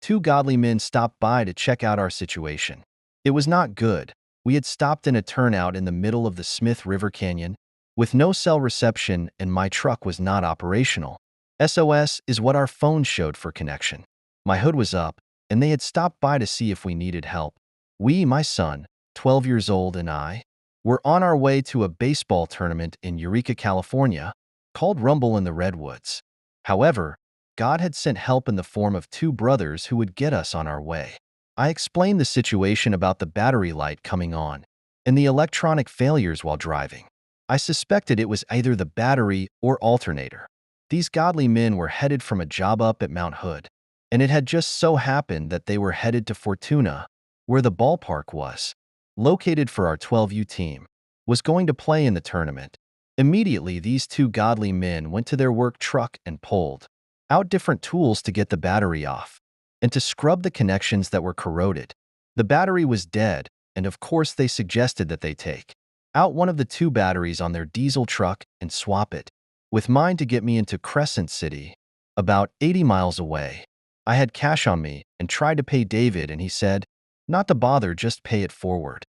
Two godly men stopped by to check out our situation. It was not good. We had stopped in a turnout in the middle of the Smith River Canyon with no cell reception, and my truck was not operational. SOS is what our phone showed for connection. My hood was up, and they had stopped by to see if we needed help. We, my son, 12 years old, and I, were on our way to a baseball tournament in Eureka, California, called Rumble in the Redwoods. However, God had sent help in the form of two brothers who would get us on our way. I explained the situation about the battery light coming on and the electronic failures while driving. I suspected it was either the battery or alternator. These godly men were headed from a job up at Mount Hood, and it had just so happened that they were headed to Fortuna, where the ballpark was located for our 12U team, was going to play in the tournament. Immediately, these two godly men went to their work truck and pulled out different tools to get the battery off and to scrub the connections that were corroded. The battery was dead, and of course they suggested that they take out one of the two batteries on their diesel truck and swap it with mine to get me into Crescent City, about 80 miles away. I had cash on me and tried to pay David, and he said, not to bother, just pay it forward.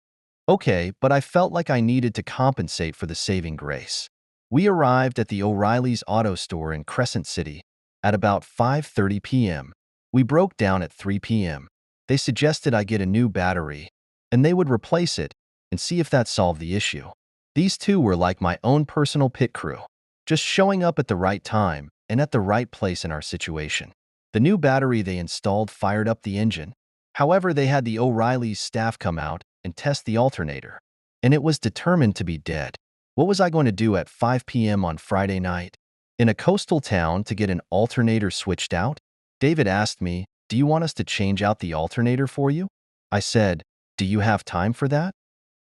Okay, but I felt like I needed to compensate for the saving grace. We arrived at the O'Reilly's auto store in Crescent City at about 5:30 p.m. We broke down at 3 p.m. They suggested I get a new battery, and they would replace it and see if that solved the issue. These two were like my own personal pit crew, just showing up at the right time and at the right place in our situation. The new battery they installed fired up the engine. However, they had the O'Reilly's staff come out and test the alternator, and it was determined to be dead. What was I going to do at 5 p.m. on Friday night in a coastal town to get an alternator switched out? David asked me, do you want us to change out the alternator for you? I said, do you have time for that?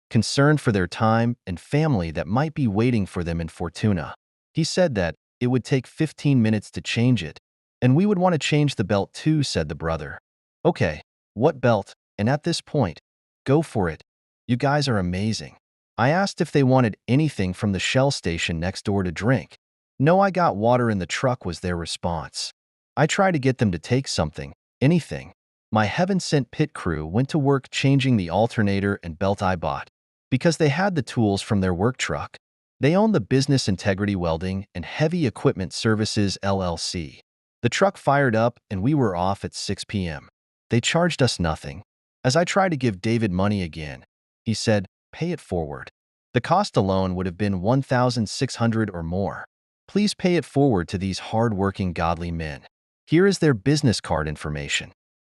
Concerned for their time and family that might be waiting for them in Fortuna. He said that it would take 15 minutes to change it, and we would want to change the belt too, said the brother. Okay, what belt? And at this point, go for it. You guys are amazing. I asked if they wanted anything from the Shell station next door to drink. No, I got water in the truck, was their response. I tried to get them to take something, anything. My heaven-sent pit crew went to work changing the alternator and belt I bought because they had the tools from their work truck. They own the Business Integrity Welding and Heavy Equipment Services, LLC. The truck fired up and we were off at 6 p.m. They charged us nothing. As I tried to give David money again, he said, pay it forward. The cost alone would have been $1,600 or more. Please pay it forward to these hard-working godly men. Here is their business card information.